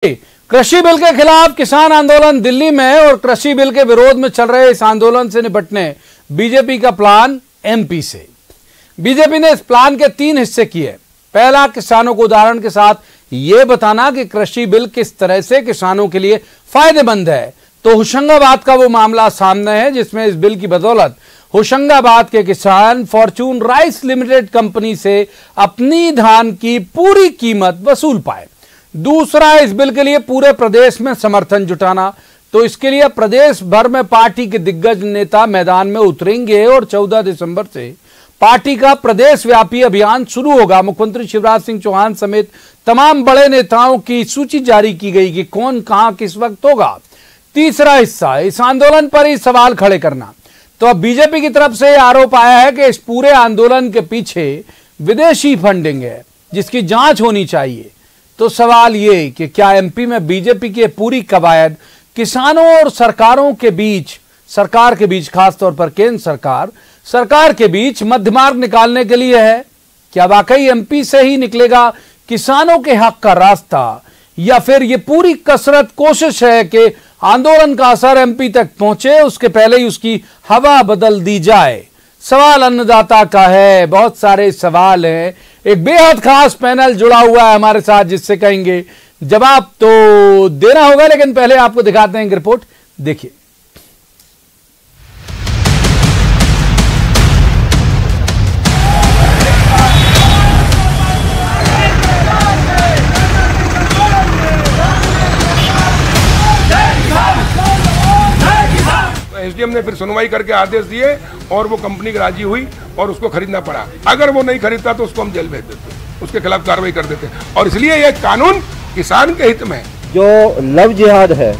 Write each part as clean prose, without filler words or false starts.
कृषि बिल के खिलाफ किसान आंदोलन दिल्ली में और कृषि बिल के विरोध में चल रहे इस आंदोलन से निपटने बीजेपी का प्लान एमपी से। बीजेपी ने इस प्लान के 3 हिस्से किए। पहला, किसानों को उदाहरण के साथ यह बताना कि कृषि बिल किस तरह से किसानों के लिए फायदेमंद है। तो होशंगाबाद का वो मामला सामने है जिसमें इस बिल की बदौलत होशंगाबाद के किसान फॉर्चून राइस लिमिटेड कंपनी से अपनी धान की पूरी कीमत वसूल पाए। दूसरा, इस बिल के लिए पूरे प्रदेश में समर्थन जुटाना। तो इसके लिए प्रदेश भर में पार्टी के दिग्गज नेता मैदान में उतरेंगे और 14 दिसंबर से पार्टी का प्रदेश व्यापी अभियान शुरू होगा। मुख्यमंत्री शिवराज सिंह चौहान समेत तमाम बड़े नेताओं की सूची जारी की गई कि कौन कहां किस वक्त होगा। तीसरा हिस्सा, इस आंदोलन पर ही सवाल खड़े करना। तो अब बीजेपी की तरफ से आरोप आया है कि इस पूरे आंदोलन के पीछे विदेशी फंडिंग है जिसकी जांच होनी चाहिए। तो सवाल ये कि क्या एमपी में बीजेपी की पूरी कवायद किसानों और सरकारों के बीच, सरकार के बीच, खासतौर पर केंद्र सरकार के बीच मध्य मार्ग निकालने के लिए है? क्या वाकई एमपी से ही निकलेगा किसानों के हक का रास्ता, या फिर यह पूरी कसरत कोशिश है कि आंदोलन का असर एमपी तक पहुंचे, उसके पहले ही उसकी हवा बदल दी जाए? सवाल अन्नदाता का है, बहुत सारे सवाल हैं। एक बेहद खास पैनल जुड़ा हुआ है हमारे साथ जिससे कहेंगे जवाब तो देना होगा, लेकिन पहले आपको दिखाते हैं एक रिपोर्ट, देखिए। एसडीएम ने फिर सुनवाई करके आदेश दिए और वो कंपनी राजी हुई और उसको खरीदना पड़ा। अगर वो नहीं खरीदता तो उसको हम जेल भेज देते, उसके खिलाफ कार्रवाई कर देते। और इसलिए ये कानून किसान के हित में है। जो लव जिहाद है,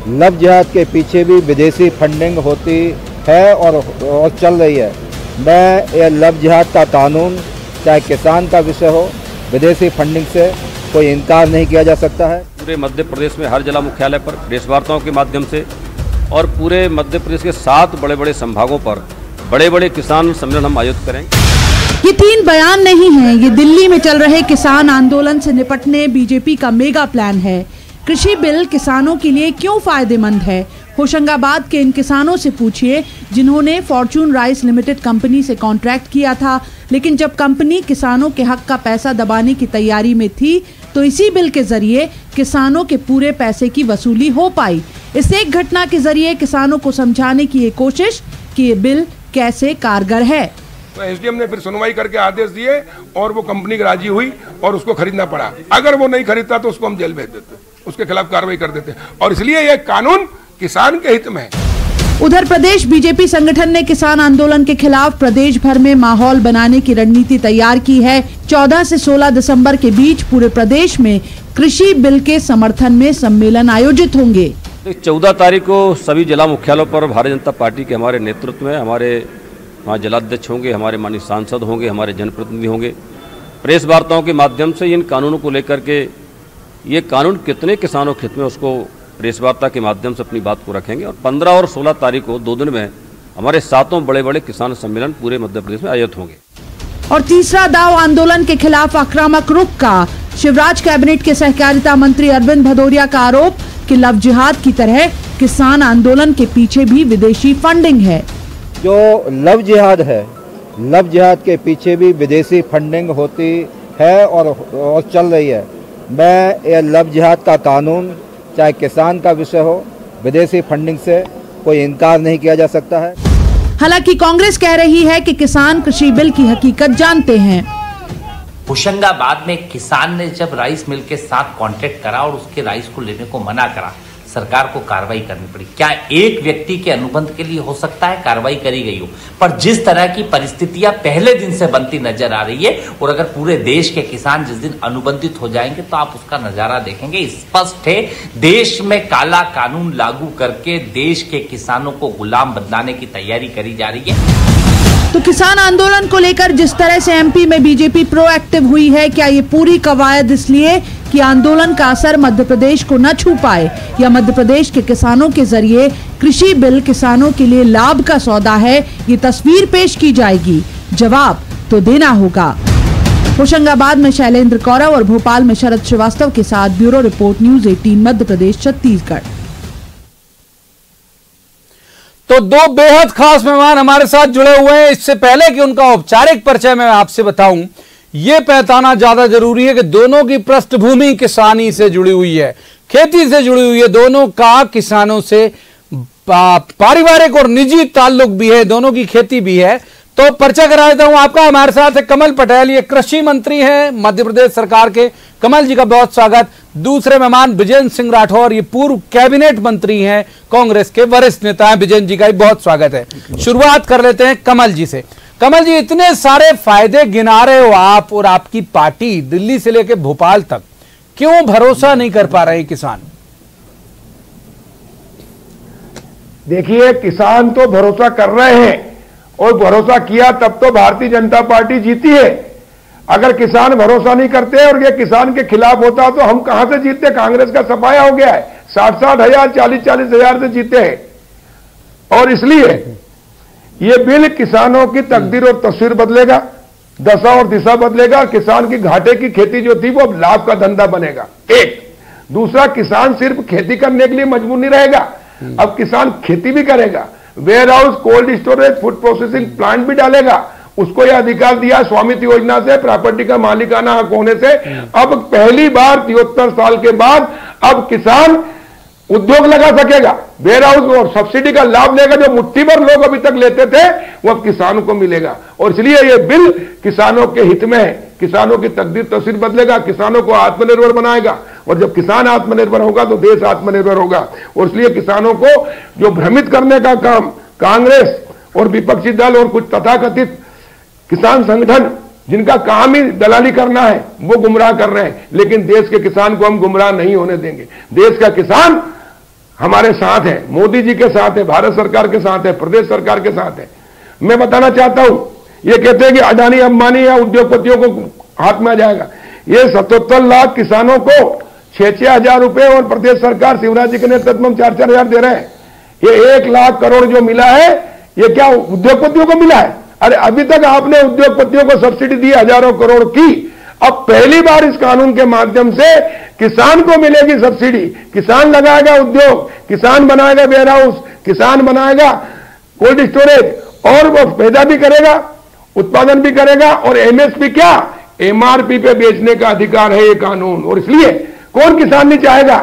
लव जिहाद के पीछे भी विदेशी फंडिंग होती है और चल रही है। मैं ये लव जिहाद का कानून, चाहे किसान का विषय हो, विदेशी फंडिंग से कोई इनकार नहीं किया जा सकता है। पूरे मध्य प्रदेश में हर जिला मुख्यालय पर प्रेस वार्ताओं के माध्यम से और पूरे मध्य प्रदेश के 7 बड़े बड़े संभागों पर बड़े बड़े किसान सम्मेलन हम आयोजित करेंगे। ये 3 बयान नहीं हैं, ये दिल्ली में चल रहे किसान आंदोलन से निपटने बीजेपी का मेगा प्लान है। कृषि बिल किसानों के लिए क्यों फायदेमंद है? होशंगाबाद के इन किसानों से पूछिए जिन्होंने फॉर्चून राइस लिमिटेड कंपनी से कॉन्ट्रैक्ट किया था, लेकिन जब कंपनी किसानों के हक का पैसा दबाने की तैयारी में थी तो इसी बिल के जरिए किसानों के पूरे पैसे की वसूली हो पाई। इस एक घटना के जरिए किसानों को समझाने की ये कोशिश कि ये बिल कैसे कारगर है। तो एसडीएम ने फिर सुनवाई करके आदेश दिए और वो कंपनी राजी हुई और उसको खरीदना पड़ा। अगर वो नहीं खरीदता तो उसको हम जेल भेज देते, उसके खिलाफ कार्रवाई कर देते। और इसलिए ये कानून किसान के हित में है। उधर प्रदेश बीजेपी संगठन ने किसान आंदोलन के खिलाफ प्रदेश भर में माहौल बनाने की रणनीति तैयार की है। 14 से 16 दिसंबर के बीच पूरे प्रदेश में कृषि बिल के समर्थन में सम्मेलन आयोजित होंगे। 14 तारीख को सभी जिला मुख्यालयों पर भारतीय जनता पार्टी के हमारे नेतृत्व में हमारे वहाँ जिलाध्यक्ष होंगे, हमारे माननीय सांसद होंगे, हमारे जनप्रतिनिधि होंगे। प्रेस वार्ताओं के माध्यम से इन कानूनों को लेकर के ये कानून कितने किसानों के हित में, उसको प्रेस वार्ता के माध्यम से अपनी बात को रखेंगे। और 15 और 16 तारीख को 2 दिन में हमारे 7 बड़े बड़े किसान सम्मेलन पूरे मध्य प्रदेश में आयोजित होंगे। और तीसरा दाव आंदोलन के खिलाफ आक्रामक रुख का। शिवराज कैबिनेट के सहकारिता मंत्री अरविंद भदौरिया का आरोप कि लव जिहाद की तरह किसान आंदोलन के पीछे भी विदेशी फंडिंग है। जो लव जिहाद है, लव जिहाद के पीछे भी विदेशी फंडिंग होती है और चल रही है। मैं ये लव जिहाद का कानून, चाहे किसान का विषय हो, विदेशी फंडिंग से कोई इनकार नहीं किया जा सकता है। हालांकि कांग्रेस कह रही है कि किसान कृषि बिल की हकीकत जानते हैं। होशंगाबाद में किसान ने जब राइस मिल के साथ कॉन्ट्रैक्ट करा और उसके राइस को लेने को मना करा, सरकार को कार्रवाई करनी पड़ी। क्या एक व्यक्ति के अनुबंध के लिए हो सकता है कार्रवाई करी गई हो, पर जिस तरह की परिस्थितियां पहले दिन से बनती नजर आ रही है, और अगर पूरे देश के किसान जिस दिन अनुबंधित हो जाएंगे तो आप उसका नजारा देखेंगे। स्पष्ट है, देश में काला कानून लागू करके देश के किसानों को गुलाम बनाने की तैयारी करी जा रही है। तो किसान आंदोलन को लेकर जिस तरह से एमपी में बीजेपी प्रोएक्टिव हुई है, क्या ये पूरी कवायद इसलिए कि आंदोलन का असर मध्य प्रदेश को न छू पाए, या मध्य प्रदेश के किसानों के जरिए कृषि बिल किसानों के लिए लाभ का सौदा है? ये तस्वीर पेश की जाएगी, जवाब तो देना होगा। होशंगाबाद में शैलेंद्र कौरव और भोपाल में शरद श्रीवास्तव के साथ bureau report news 18 Madhya Pradesh Chhattisgarh. तो दो बेहद खास मेहमान हमारे साथ जुड़े हुए हैं। इससे पहले कि उनका औपचारिक परिचय मैं आपसे बताऊं, यह पहचाना ज्यादा जरूरी है कि दोनों की पृष्ठभूमि किसानी से जुड़ी हुई है, खेती से जुड़ी हुई है। दोनों का किसानों से पारिवारिक और निजी ताल्लुक भी है, दोनों की खेती भी है। तो परिचय करा देता हूं आपका। हमारे साथ है कमल पटेल, ये कृषि मंत्री हैं मध्य प्रदेश सरकार के। कमल जी का बहुत स्वागत। दूसरे मेहमान विजेंद्र सिंह राठौर, ये पूर्व कैबिनेट मंत्री हैं, कांग्रेस के वरिष्ठ नेता हैं। विजेंद्र जी का भी बहुत स्वागत है। शुरुआत कर लेते हैं कमल जी से। कमल जी, इतने सारे फायदे गिना रहे हो आप और आपकी पार्टी दिल्ली से लेकर भोपाल तक, क्यों भरोसा नहीं कर पा रहे किसान? देखिए, किसान तो भरोसा कर रहे हैं और भरोसा किया तब तो भारतीय जनता पार्टी जीती है। अगर किसान भरोसा नहीं करते और ये किसान के खिलाफ होता तो हम कहां से जीतते? कांग्रेस का सफाया हो गया है, 60-60 हजार 40-40 हजार से जीते हैं। और इसलिए ये बिल किसानों की तकदीर और तस्वीर बदलेगा, दशा और दिशा बदलेगा। किसान की घाटे की खेती जो थी वो अब लाभ का धंधा बनेगा। एक दूसरा, किसान सिर्फ खेती करने के लिए मजबूर नहीं रहेगा, अब किसान खेती भी करेगा, warehouse, cold storage, food processing plant भी डालेगा। उसको यह अधिकार दिया स्वामित्व योजना से, प्रॉपर्टी का मालिकाना हक होने से। अब पहली बार 73 साल के बाद अब किसान उद्योग लगा सकेगा, वेयर हाउस और सब्सिडी का लाभ लेगा। जो मुट्ठी भर लोग अभी तक लेते थे वो अब किसानों को मिलेगा। और इसलिए यह बिल किसानों के हित में है, किसानों की तकदीर तस्वीर बदलेगा, किसानों को आत्मनिर्भर बनाएगा। और जब किसान आत्मनिर्भर होगा तो देश आत्मनिर्भर होगा। और इसलिए किसानों को जो भ्रमित करने का काम कांग्रेस और विपक्षी दल और कुछ तथाकथित किसान संगठन जिनका काम ही दलाली करना है, वो गुमराह कर रहे हैं। लेकिन देश के किसान को हम गुमराह नहीं होने देंगे। देश का किसान हमारे साथ है, मोदी जी के साथ है, भारत सरकार के साथ है, प्रदेश सरकार के साथ है। मैं बताना चाहता हूं, ये कहते हैं कि अडानी अंबानी या उद्योगपतियों को हाथ में आ जाएगा। ये 77 लाख किसानों को 6-6 हजार रुपए और प्रदेश सरकार शिवराज जी के नेतृत्व में 4-4 हजार दे रहे हैं। ये 1 लाख करोड़ जो मिला है, ये क्या उद्योगपतियों को मिला है? अरे अभी तक आपने उद्योगपतियों को सब्सिडी दी हजारों करोड़ की, अब पहली बार इस कानून के माध्यम से किसान को मिलेगी सब्सिडी। किसान लगाएगा उद्योग, किसान बनाएगा वेयर हाउस, किसान बनाएगा कोल्ड स्टोरेज और वो पैदा भी करेगा, उत्पादन भी करेगा। और एमएसपी क्या, एमआरपी पे बेचने का अधिकार है ये कानून। और इसलिए कौन किसान नहीं चाहेगा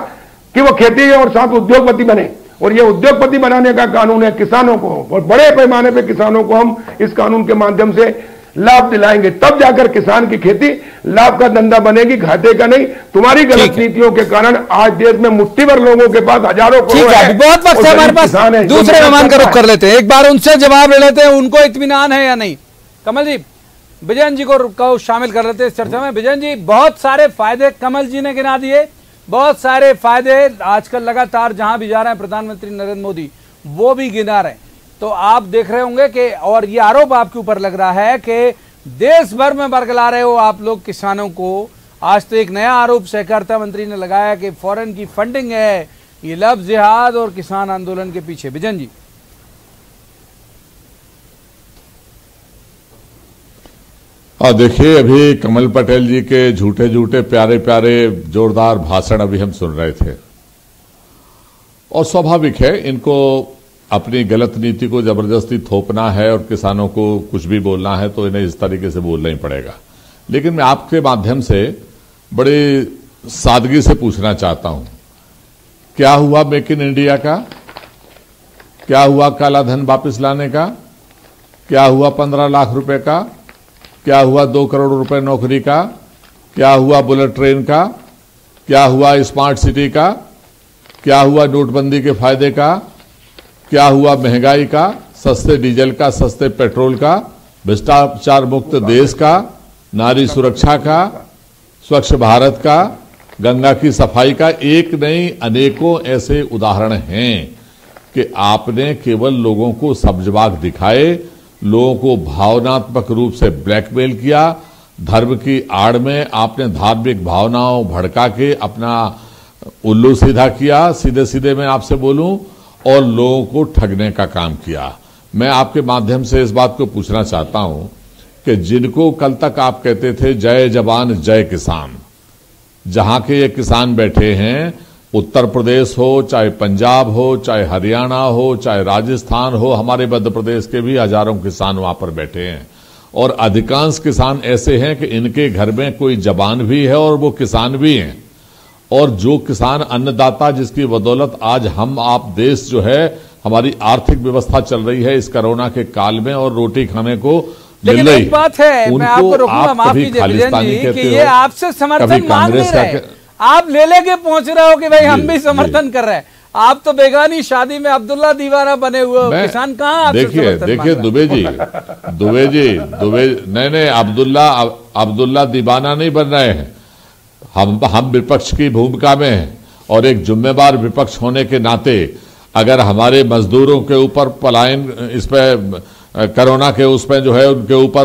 कि वो खेती और साथ उद्योगपति बने? और ये उद्योगपति बनाने का कानून है किसानों को, और बड़े पैमाने पे किसानों को हम इस कानून के माध्यम से लाभ दिलाएंगे। तब जाकर किसान की खेती लाभ का धंधा बनेगी, घाटे का नहीं। तुम्हारी गलत नीतियों के कारण आज देश में मुट्ठी भर लोगों के पास हजारों करोड़ है। बहुत वक्त है हमारे पास, दूसरे मेहमान का रुख कर लेते हैं, एक बार उनसे जवाब ले लेते हैं, उनको इत्मीनान है या नहीं। कमल जी, विजेंद्र जी को शामिल कर लेते हैं इस चर्चा में। विजेंद्र जी, बहुत सारे फायदे कमल जी ने गिना दिए, बहुत सारे फायदे आजकल लगातार जहां भी जा रहे हैं प्रधानमंत्री नरेंद्र मोदी वो भी गिना रहे हैं। तो आप देख रहे होंगे कि, और ये आरोप आपके ऊपर लग रहा है कि देश भर में बरगला रहे हो आप लोग किसानों को। आज तो एक नया आरोप सहकारिता मंत्री ने लगाया कि फॉरेन की फंडिंग है, ये लव जिहाद और किसान आंदोलन के पीछे। विजन जी, देखिए, अभी कमल पटेल जी के झूठे झूठे प्यारे प्यारे जोरदार भाषण अभी हम सुन रहे थे, और स्वाभाविक है इनको अपनी गलत नीति को जबरदस्ती थोपना है और किसानों को कुछ भी बोलना है तो इन्हें इस तरीके से बोलना ही पड़ेगा। लेकिन मैं आपके माध्यम से बड़ी सादगी से पूछना चाहता हूं, क्या हुआ मेक इन इंडिया का? क्या हुआ काला धन वापस लाने का? क्या हुआ 15 लाख रुपए का? क्या हुआ 2 करोड़ रुपए नौकरी का? क्या हुआ बुलेट ट्रेन का? क्या हुआ स्मार्ट सिटी का? क्या हुआ नोटबंदी के फायदे का? क्या हुआ महंगाई का, सस्ते डीजल का, सस्ते पेट्रोल का, भ्रष्टाचार मुक्त देश का, नारी सुरक्षा का, स्वच्छ भारत का, गंगा की सफाई का? एक नहीं अनेकों ऐसे उदाहरण हैं कि आपने केवल लोगों को सब्जबाग दिखाए, लोगों को भावनात्मक रूप से ब्लैकमेल किया, धर्म की आड़ में आपने धार्मिक भावनाओं भड़का के अपना उल्लू सीधा किया, सीधे सीधे मैं आपसे बोलूं, और लोगों को ठगने का काम किया। मैं आपके माध्यम से इस बात को पूछना चाहता हूं कि जिनको कल तक आप कहते थे जय जवान जय किसान, जहां के ये किसान बैठे हैं, उत्तर प्रदेश हो, चाहे पंजाब हो, चाहे हरियाणा हो, चाहे राजस्थान हो, हमारे मध्य प्रदेश के भी हजारों किसान वहां पर बैठे हैं। और अधिकांश किसान ऐसे हैं कि इनके घर में कोई जवान भी है और वो किसान भी हैं। और जो किसान अन्नदाता, जिसकी बदौलत आज हम आप देश जो है, हमारी आर्थिक व्यवस्था चल रही है इस कोरोना के काल में और रोटी खाने को लेकिन एक बात है, मैं आपको रोकूंगा, माफ कीजिए विजन जी, कि ये आपसे समर्थन मांग नहीं रहे, आप ले लेके पहुंच रहे हो कि भाई हम भी समर्थन कर रहे हैं। आप तो बेगानी शादी में अब्दुल्ला दीवाना बने हुए हो, किसान कहाँ आपसे समर्थन मांग रहा है? देखिए दुबे जी नहीं अब्दुल्ला दीवाना नहीं बन रहे हैं। हम विपक्ष की भूमिका में हैं और एक जिम्मेदार विपक्ष होने के नाते अगर हमारे मजदूरों के ऊपर पलायन, इस पे कोरोना के उस पे जो है उनके ऊपर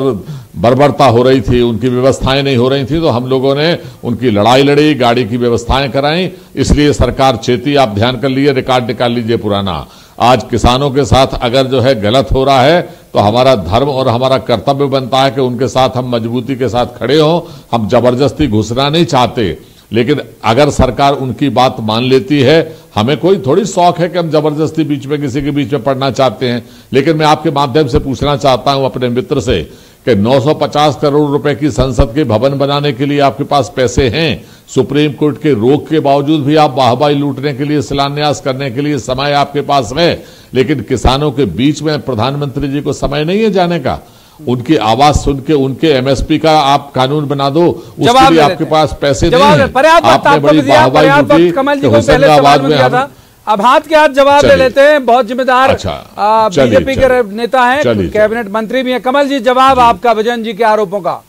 बर्बरता हो रही थी, उनकी व्यवस्थाएं नहीं हो रही थी, तो हम लोगों ने उनकी लड़ाई लड़ी, गाड़ी की व्यवस्थाएं कराई। इसलिए सरकार चेती, आप ध्यान कर लीजिए, रिकॉर्ड निकाल लीजिए पुराना। आज किसानों के साथ अगर जो है गलत हो रहा है तो हमारा धर्म और हमारा कर्तव्य बनता है कि उनके साथ हम मजबूती के साथ खड़े हों। हम जबरदस्ती घुसना नहीं चाहते, लेकिन अगर सरकार उनकी बात मान लेती है, हमें कोई थोड़ी शौक है कि हम जबरदस्ती बीच में किसी के बीच में पड़ना चाहते हैं। लेकिन मैं आपके माध्यम से पूछना चाहता हूं अपने मित्र से कि 950 करोड़ रुपए की संसद के भवन बनाने के लिए आपके पास पैसे हैं। सुप्रीम कोर्ट के रोक के बावजूद भी आप वाहवाही लूटने के लिए, शिलान्यास करने के लिए समय आपके पास है, लेकिन किसानों के बीच में प्रधानमंत्री जी को समय नहीं है जाने का। उनकी आवाज सुन के उनके एमएसपी का आप कानून बना दो, उसके लिए आपके पास पैसे नहीं है। आपने बड़ी वाहवाही लूटी कि होशंगाबाद में हम, अब हाथ के हाथ जवाब ले लेते हैं। बहुत जिम्मेदार बीजेपी के नेता हैं, कैबिनेट मंत्री भी हैं। कमल जी, जवाब आपका विजन जी के आरोपों का।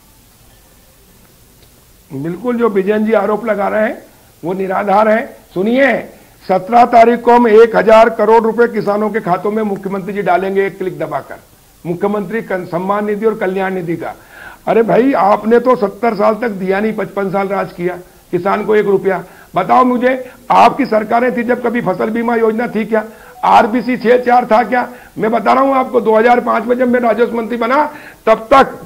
बिल्कुल, जो विजन जी आरोप लगा रहे हैं वो निराधार है। सुनिए, 17 तारीख को हम 1000 करोड़ रुपए किसानों के खातों में मुख्यमंत्री जी डालेंगे, एक क्लिक दबाकर, मुख्यमंत्री सम्मान निधि और कल्याण निधि का। अरे भाई, आपने तो 70 साल तक दिया नहीं, 55 साल राज किया, किसान को 1 रुपया। बताओ मुझे, आपकी सरकारें थी जब कभी फसल बीमा योजना थी क्या? आरबीसी 6-4 था क्या? मैं बता रहा हूं आपको, 2005 में जब मैं राजस्व मंत्री बना तब तक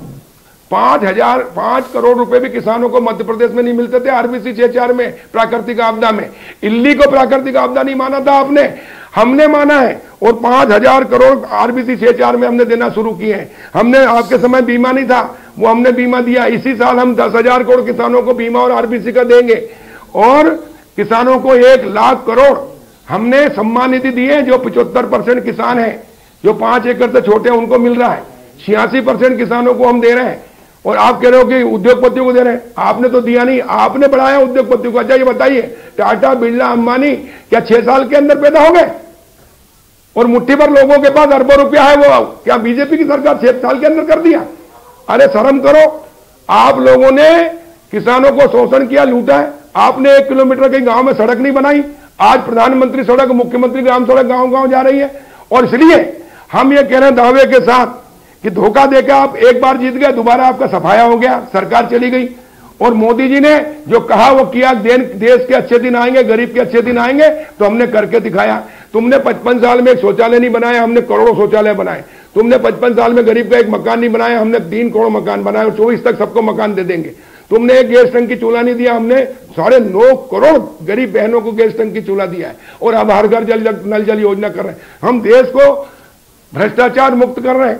5 करोड़ रुपए भी किसानों को मध्य प्रदेश में नहीं मिलते थे। आरबीसी 6-4 में, प्राकृतिक आपदा में। इल्ली को प्राकृतिक आपदा नहीं माना था आपने, हमने माना है। और 5000 करोड़ आरबीसी 6-4 में हमने देना शुरू किए हैं। हमने, आपके समय बीमा नहीं था, वो हमने बीमा दिया। इसी साल हम 10,000 करोड़ किसानों को बीमा और आरबीसी का देंगे। और किसानों को 1 लाख करोड़ हमने सम्मान निधि दिए, जो 75% किसान हैं, जो 5 एकड़ से छोटे हैं उनको मिल रहा है। 86% किसानों को हम दे रहे हैं। और आप कह रहे हो कि उद्योगपतियों को दे रहे हैं, आपने तो दिया नहीं, आपने बढ़ाया उद्योगपतियों को। अच्छा ये बताइए, टाटा, बिरला, अंबानी क्या 6 साल के अंदर पैदा हो गए? और मुट्ठी भर लोगों के पास अरबों रुपया है, वो क्या बीजेपी की सरकार 6 साल के अंदर कर दिया? अरे शर्म करो। आप लोगों ने किसानों को शोषण किया, लूटा है। आपने 1 किलोमीटर के गांव में सड़क नहीं बनाई। आज प्रधानमंत्री सड़क, मुख्यमंत्री ग्राम सड़क गांव गांव जा रही है। और इसलिए हम ये कह रहे हैं दावे के साथ कि धोखा देकर आप एक बार जीत गए, दोबारा आपका सफाया हो गया, सरकार चली गई। और मोदी जी ने जो कहा वो किया। देश के अच्छे दिन आएंगे, गरीब के अच्छे दिन आएंगे, तो हमने करके दिखाया। तुमने 55 साल में एक शौचालय नहीं बनाया, हमने करोड़ों शौचालय बनाए। तुमने 55 साल में गरीब का एक मकान नहीं बनाया, हमने 3 करोड़ मकान बनाए और 24 तक सबको मकान दे देंगे। तुमने एक गैस टंकी चूल्हा नहीं दिया, हमने 9.5 करोड़ गरीब बहनों को गैस टंकी चूल्हा दिया है। और अब हर घर नल जल योजना कर रहे हैं। हम देश को भ्रष्टाचार मुक्त कर रहे हैं।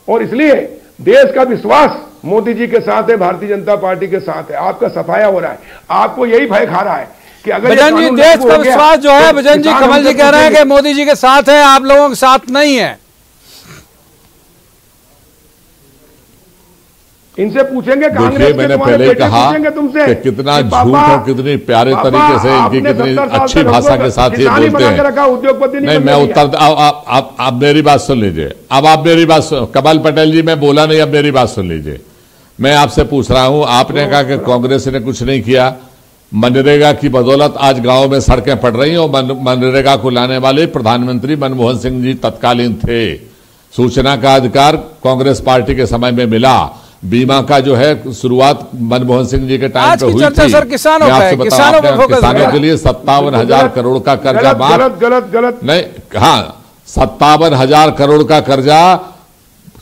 और इसलिए देश का विश्वास मोदी जी के साथ है, भारतीय जनता पार्टी के साथ है। आपका सफाया हो रहा है। आपको यही भय खा रहा है कि अगर विजन जी, देश का विश्वास जो है, विजन जी, कमल जी कह रहे हैं कि मोदी जी के साथ है, आप लोगों के साथ नहीं है। इनसे पूछेंगे, देखिए मैंने पहले ही कहा कि कितना झूठ और कितनी प्यारे तरीके से, इनकी कितनी अच्छी भाषा के साथ ये बोलते हैं। उद्योगपति नहीं, मैं उत्तर, आप मेरी बात सुन लीजिए। अब आप मेरी बात सुन, कमल पटेल जी, मैं बोला नहीं, अब मेरी बात सुन लीजिए। मैं आपसे पूछ रहा हूं, आपने कहा कि कांग्रेस ने कुछ नहीं किया। मनरेगा की बदौलत आज गांव में सड़कें पड़ रही हैं और मनरेगा को लाने वाले प्रधानमंत्री मनमोहन सिंह जी तत्कालीन थे। सूचना का अधिकार कांग्रेस पार्टी के समय में मिला। बीमा का जो है शुरुआत मनमोहन सिंह जी के टाइम पे हुई थी। सर किसानों के लिए 57,000 करोड़ का कर्जा माफ, गलत नहीं, हाँ, 57,000 करोड़ का कर्जा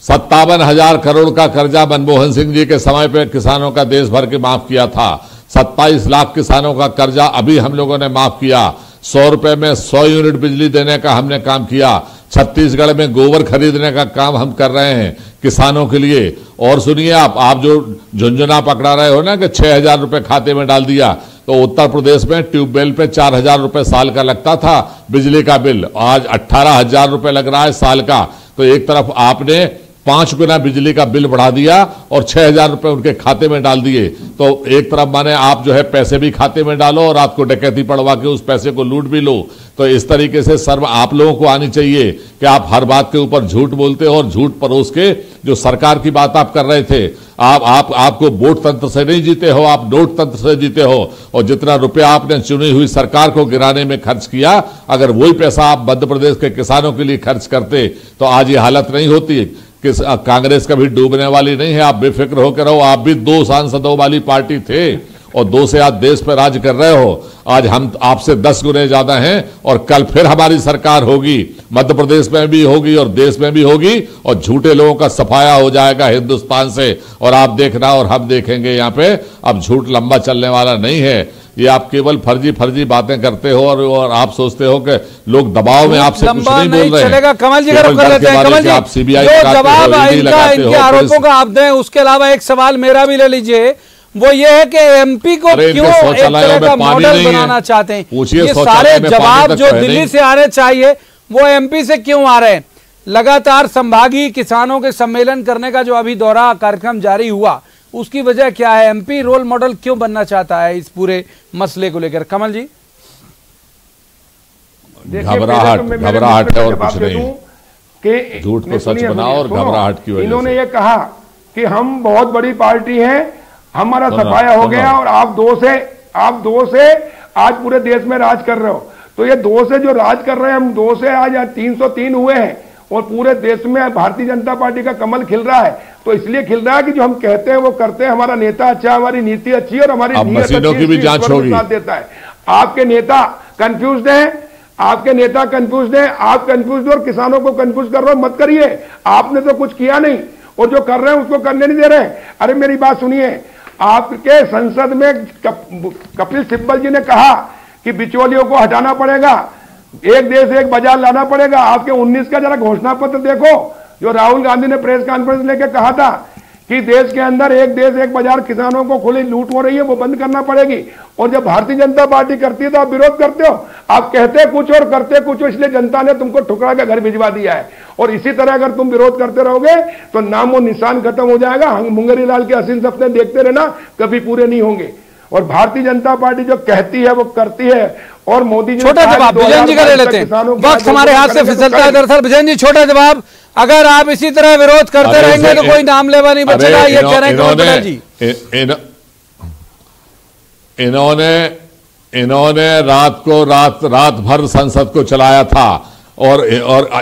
57,000 करोड़ का कर्जा मनमोहन सिंह जी के समय पे किसानों का देश भर के माफ किया था। 27 लाख किसानों का कर्जा अभी हम लोगों ने माफ किया। 100 रुपए में 100 यूनिट बिजली देने का हमने काम किया। छत्तीसगढ़ में गोबर खरीदने का काम हम कर रहे हैं किसानों के लिए। और सुनिए, आप जो झुंझुना पकड़ा रहे हो ना कि 6,000 रुपए खाते में डाल दिया, तो उत्तर प्रदेश में ट्यूबवेल पे 4,000 रुपए साल का लगता था बिजली का बिल, आज 18,000 रुपए लग रहा है साल का। तो एक तरफ आपने 5 गुना बिजली का बिल बढ़ा दिया और 6,000 रुपए उनके खाते में डाल दिए। तो एक तरफ माने आप जो है पैसे भी खाते में डालो और रात को डकैती पड़वा के उस पैसे को लूट भी लो। तो इस तरीके से सर्व आप लोगों को आनी चाहिए कि आप हर बात के ऊपर झूठ बोलते हो और झूठ परोस के जो सरकार की बात आप कर रहे थे, आपको वोट तंत्र से नहीं जीते हो, आप नोट तंत्र से जीते हो। और जितना रुपया आपने चुनी हुई सरकार को गिराने में खर्च किया, अगर वही पैसा आप मध्य प्रदेश के किसानों के लिए खर्च करते तो आज ये हालत नहीं होती। कांग्रेस कभी डूबने वाली नहीं है, आप बेफिक्र होकर रहो। आप भी 2 सांसदों वाली पार्टी थे और 2 से आज देश पर राज कर रहे हो। आज हम आपसे 10 गुने ज्यादा हैं और कल फिर हमारी सरकार होगी, मध्य प्रदेश में भी होगी और देश में भी होगी, और झूठे लोगों का सफाया हो जाएगा हिंदुस्तान से। और आप देखना और हम देखेंगे, यहाँ पे अब झूठ लंबा चलने वाला नहीं है। ये आप केवल फर्जी बातें करते हो और आप सोचते हो कि लोग दबाव में आपसे कुछ नहीं बोल रहे हैं। कमल जी कर लेते हैं। कमल जी, आप सीबीआई जो जवाब इनके आरोपों का आप दें, उसके अलावा एक सवाल मेरा भी ले लीजिए। वो ये है कि एमपी को क्यों एक तरह का मॉडल बनाना चाहते हैं? ये सारे जवाब जो दिल्ली से आने चाहिए वो एमपी से क्यों आ रहे हैं? लगातार संभागीय किसानों के सम्मेलन करने का जो अभी दौरा कार्यक्रम जारी हुआ, उसकी वजह क्या है? एमपी रोल मॉडल क्यों बनना चाहता है इस पूरे मसले को लेकर? कमल जी, घबराहट है और कुछ नहीं, कि झूठ को सच बनाओ और घबराहट की वजह इन्होंने ये कहा कि हम बहुत बड़ी पार्टी हैं, हमारा सफाया हो गया और आप दो से आज पूरे देश में राज कर रहे हो। तो ये 2 से जो राज कर रहे हैं, हम 2 से आज 303 हुए हैं और पूरे देश में भारतीय जनता पार्टी का कमल खिल रहा है। तो इसलिए खिल रहा है कि जो हम कहते हैं वो करते हैं। हमारा नेता अच्छा, हमारी नीति अच्छी है और हमारी मशीनों की भी जांच होगी। देता है। आपके नेता कंफ्यूज्ड हैं, आप कंफ्यूज और किसानों को कंफ्यूज कर रहे हो, मत करिए। आपने तो कुछ किया नहीं और जो कर रहे हैं उसको करने नहीं दे रहे। अरे मेरी बात सुनिए, आपके संसद में कपिल सिब्बल जी ने कहा कि बिचौलियों को हटाना पड़ेगा, एक देश एक बाजार लाना पड़ेगा। आपके 19 का जरा घोषणा पत्र देखो, जो राहुल गांधी ने प्रेस कॉन्फ्रेंस लेके कहा था कि देश के अंदर एक देश एक बाजार, किसानों को खुली लूट हो रही है, वो बंद करना पड़ेगी। और जब भारतीय जनता पार्टी करती है तो आप विरोध करते हो। आप कहते कुछ और करते कुछ, इसलिए जनता ने तुमको ठुकरा के घर भिजवा दिया है। और इसी तरह अगर तुम विरोध करते रहोगे तो नाम और निशान खत्म हो जाएगा। मुंगेरी लाल के हसीन सपने देखते रहना, कभी पूरे नहीं होंगे। और भारतीय जनता पार्टी जो कहती है वो करती है। और मोदी जी, छोटा जवाब विजयन जी का ले लेते हैं, वक्त हमारे हाथ से फिसलता है। दरअसल विजयन जी, छोटा जवाब, अगर आप इसी तरह विरोध करते रहेंगे तो कोई नाम लेवा नहीं बचेगा, ये कह रहे हैं कमल पटेल जी। इन्होंने रात भर संसद को चलाया था और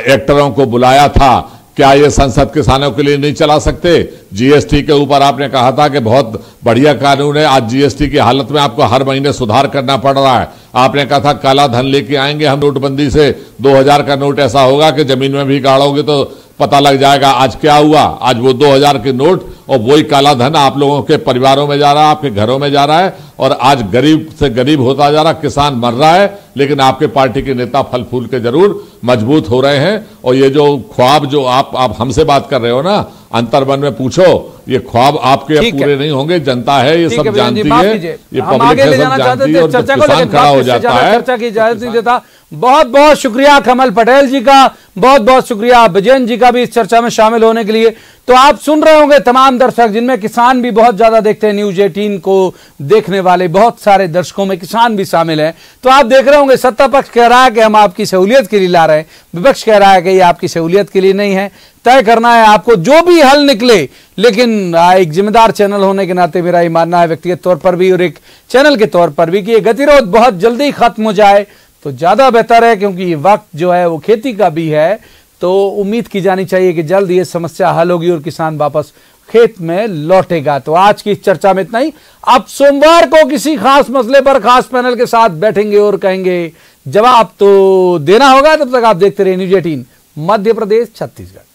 एक्टरों को बुलाया था। क्या ये संसद किसानों के लिए नहीं चला सकते? जीएसटी के ऊपर आपने कहा था कि बहुत बढ़िया कानून है। आज जीएसटी की हालत में आपको हर महीने सुधार करना पड़ रहा है। आपने कहा था काला धन लेके आएंगे हम नोटबंदी से, 2000 का नोट ऐसा होगा कि जमीन में भी गाड़ोगे तो पता लग जाएगा। आज क्या हुआ? आज वो 2000 के नोट और वही काला धन आप लोगों के परिवारों में जा रहा है, आपके घरों में जा रहा है और आज गरीब से गरीब होता जा रहा, किसान मर रहा है। लेकिन आपके पार्टी के नेता फल फूल के जरूर मजबूत हो रहे हैं। और ये जो ख्वाब जो आप हमसे बात कर रहे हो ना, अंतर्मन में पूछो, ये ख्वाब आपके पूरे नहीं होंगे। जनता है, ये सब जानती है, ये पब्लिक है, सब जानती है। और जब किसान खड़ा हो जाता है, चर्चा की इजाजत नहीं देता। बहुत बहुत शुक्रिया कमल पटेल जी का, बहुत बहुत शुक्रिया विजयन जी का भी इस चर्चा में शामिल होने के लिए। तो आप सुन रहे होंगे तमाम दर्शक, जिनमें किसान भी बहुत ज्यादा देखते हैं, न्यूज 18 को देखने वाले बहुत सारे दर्शकों में किसान भी शामिल हैं। तो आप देख रहे होंगे सत्ता पक्ष कह रहा है कि हम आपकी सहूलियत के लिए ला रहे हैं, विपक्ष कह रहा है कि ये आपकी सहूलियत के लिए नहीं है। तय करना है आपको, जो भी हल निकले। लेकिन एक जिम्मेदार चैनल होने के नाते मेरा ये मानना है, व्यक्तिगत तौर पर भी और एक चैनल के तौर पर भी, कि ये गतिरोध बहुत जल्दी खत्म हो जाए तो ज्यादा बेहतर है। क्योंकि ये वक्त जो है वो खेती का भी है, तो उम्मीद की जानी चाहिए कि जल्द ये समस्या हल होगी और किसान वापस खेत में लौटेगा। तो आज की इस चर्चा में इतना ही। अब सोमवार को किसी खास मसले पर खास पैनल के साथ बैठेंगे और कहेंगे, जवाब तो देना होगा। तब तक आप देखते रहिए न्यूज 18 मध्य प्रदेश छत्तीसगढ़।